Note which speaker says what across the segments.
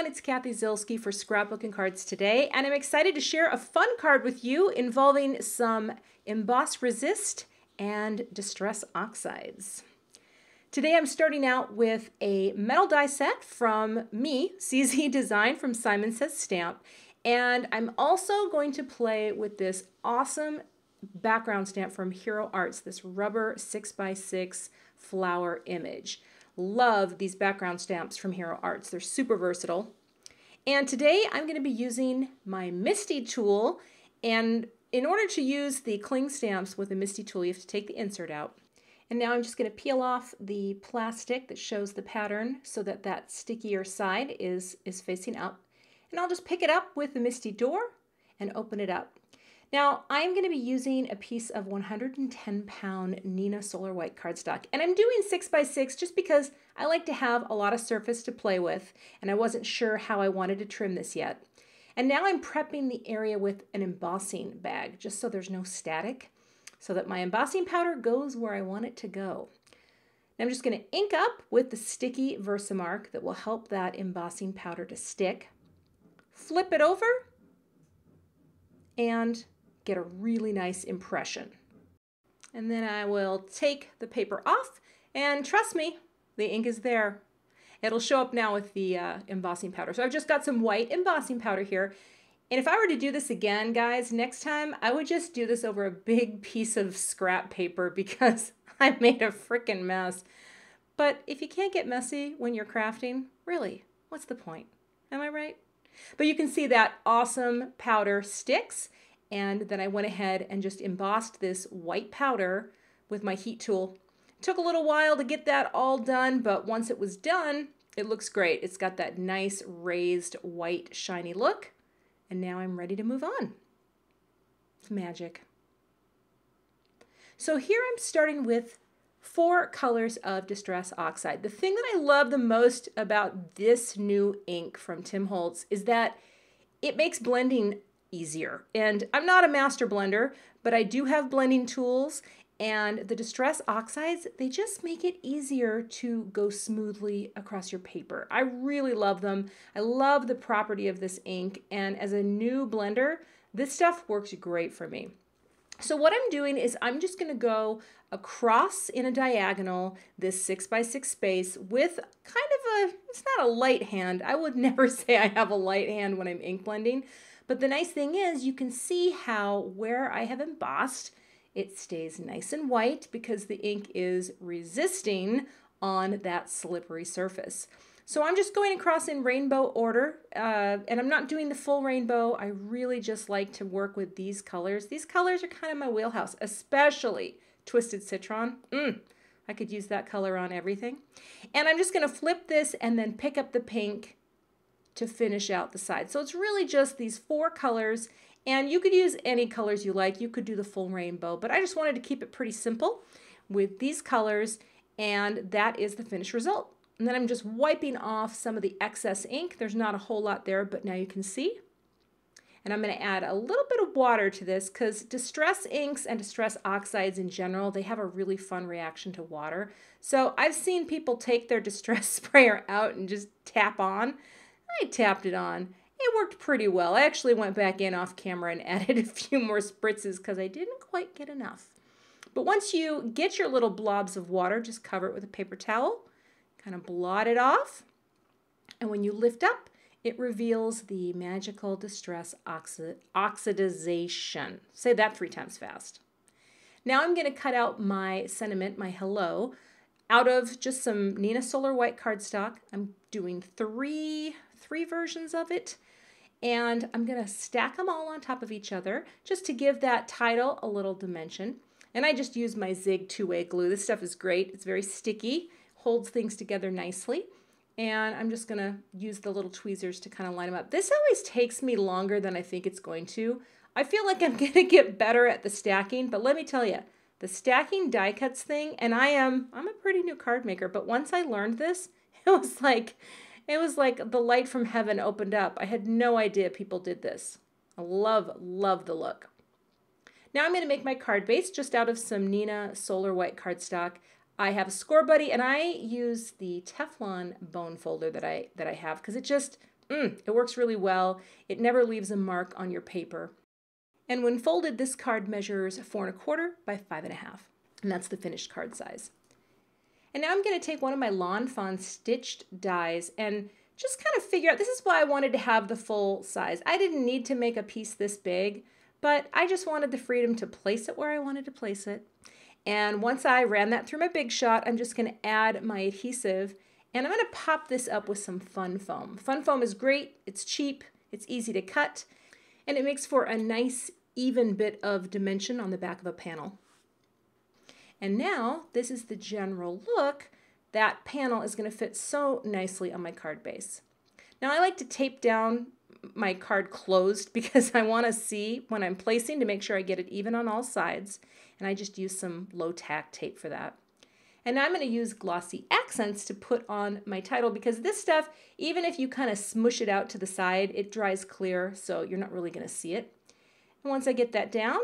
Speaker 1: everyone, it's Cathy Zielske for Scrapbook and Cards Today, and I'm excited to share a fun card with you involving some Emboss Resist and Distress Oxides. Today I'm starting out with a metal die set from me, CZ Design from Simon Says Stamp, and I'm also going to play with this awesome background stamp from Hero Arts, this rubber 6x6 flower image. Love these background stamps from Hero Arts. They're super versatile. And today I'm going to be using my Misty tool. And in order to use the cling stamps with a Misty tool, you have to take the insert out. And now I'm just going to peel off the plastic that shows the pattern so that that stickier side is facing up. And I'll just pick it up with the Misty door and open it up. Now, I'm going to be using a piece of 110-pound Neenah Solar White cardstock, and I'm doing 6x6 just because I like to have a lot of surface to play with, and I wasn't sure how I wanted to trim this yet. And now I'm prepping the area with an embossing bag, just so there's no static, so that my embossing powder goes where I want it to go. Now I'm just going to ink up with the sticky Versamark that will help that embossing powder to stick. Flip it over, and get a really nice impression. And then I will take the paper off, and trust me, the ink is there. It'll show up now with the embossing powder. So I've just got some white embossing powder here. And if I were to do this again, guys, next time I would just do this over a big piece of scrap paper because I made a frickin' mess. But if you can't get messy when you're crafting, really, what's the point? Am I right? But you can see that awesome powder sticks. And then I went ahead and just embossed this white powder with my heat tool. It took a little while to get that all done, but once it was done, it looks great. It's got that nice raised white shiny look. And now I'm ready to move on. It's magic. So here I'm starting with 4 colors of Distress Oxide. The thing that I love the most about this new ink from Tim Holtz is that it makes blending easier. And I'm not a master blender, but I do have blending tools, and the Distress Oxides, they just make it easier to go smoothly across your paper. I really love them. I love the property of this ink, and as a new blender, this stuff works great for me. So what I'm doing is I'm just going to go across in a diagonal this 6x6 space with kind of it's not a light hand. I would never say I have a light hand when I'm ink blending. But the nice thing is you can see how where I have embossed, it stays nice and white because the ink is resisting on that slippery surface. So I'm just going across in rainbow order, and I'm not doing the full rainbow. I really just like to work with these colors. These colors are kind of my wheelhouse, especially Twisted Citron. I could use that color on everything. And I'm just going to flip this and then pick up the pink to finish out the side. So it's really just these 4 colors, and you could use any colors you like. You could do the full rainbow, but I just wanted to keep it pretty simple with these colors, and that is the finished result. And then I'm just wiping off some of the excess ink. There's not a whole lot there, but now you can see. And I'm going to add a little bit of water to this because distress inks and distress oxides in general, they have a really fun reaction to water. So I've seen people take their distress sprayer out and just tap on. I tapped it on. It worked pretty well. I actually went back in off camera and added a few more spritzes because I didn't quite get enough. But once you get your little blobs of water, just cover it with a paper towel, kind of blot it off. And when you lift up, it reveals the magical distress oxidization. Say that 3 times fast. Now I'm going to cut out my sentiment, my hello, out of just some Neenah Solar White cardstock. I'm doing three versions of it, and I'm going to stack them all on top of each other just to give that title a little dimension. And I just use my Zig 2-way glue. This stuff is great. It's very sticky, holds things together nicely. And I'm just going to use the little tweezers to kind of line them up. This always takes me longer than I think it's going to. I feel like I'm going to get better at the stacking, but let me tell you, the stacking die cuts thing, and I'm a pretty new card maker, but once I learned this, it was like the light from heaven opened up. I had no idea people did this. I love the look. Now I'm going to make my card base just out of some Neenah Solar White cardstock. I have a Score Buddy, and I use the Teflon bone folder that I have because it just It works really well. It never leaves a mark on your paper. And when folded, this card measures 4¼ by 5½. And that's the finished card size. And now I'm going to take one of my Lawn Fawn stitched dies and just kind of figure out, this is why I wanted to have the full size. I didn't need to make a piece this big, but I just wanted the freedom to place it where I wanted to place it. And once I ran that through my Big Shot, I'm just going to add my adhesive, and I'm going to pop this up with some Fun Foam. Fun Foam is great, it's cheap, it's easy to cut, and it makes for a nice even bit of dimension on the back of a panel. And now this is the general look. That panel is going to fit so nicely on my card base. Now I like to tape down my card closed because I want to see when I'm placing to make sure I get it even on all sides. And I just use some low tack tape for that. And now I'm going to use glossy accents to put on my title because this stuff, even if you kind of smush it out to the side, it dries clear, so you're not really going to see it. And once I get that down,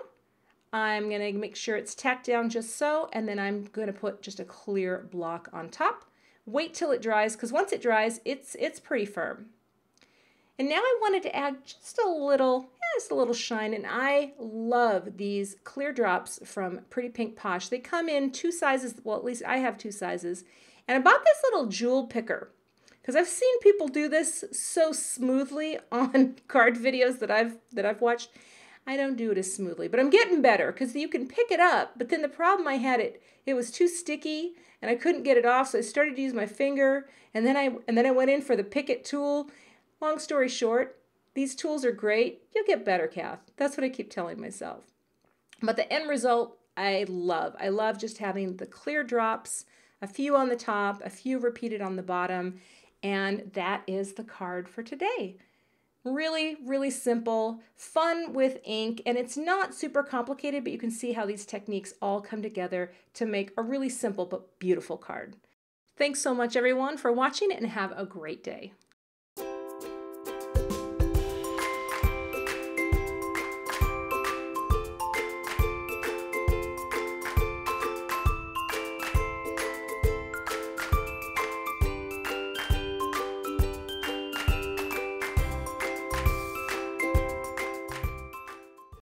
Speaker 1: I'm going to make sure it's tacked down just so, and then I'm going to put just a clear block on top. Wait till it dries, because once it dries, it's pretty firm. And now I wanted to add just a little shine, and I love these clear drops from Pretty Pink Posh. They come in 2 sizes, well, at least I have 2 sizes, and I bought this little jewel picker because I've seen people do this so smoothly on card videos that I've watched. I don't do it as smoothly, but I'm getting better because you can pick it up, but then the problem I had, it was too sticky and I couldn't get it off, so I started to use my finger, and then I went in for the Pick-It tool. Long story short, these tools are great. You'll get better, Kath. That's what I keep telling myself. But the end result, I love. I love just having the clear drops, a few on the top, a few repeated on the bottom, and that is the card for today. Really, really simple, fun with ink, and it's not super complicated, but you can see how these techniques all come together to make a really simple but beautiful card. Thanks so much, everyone, for watching, and have a great day.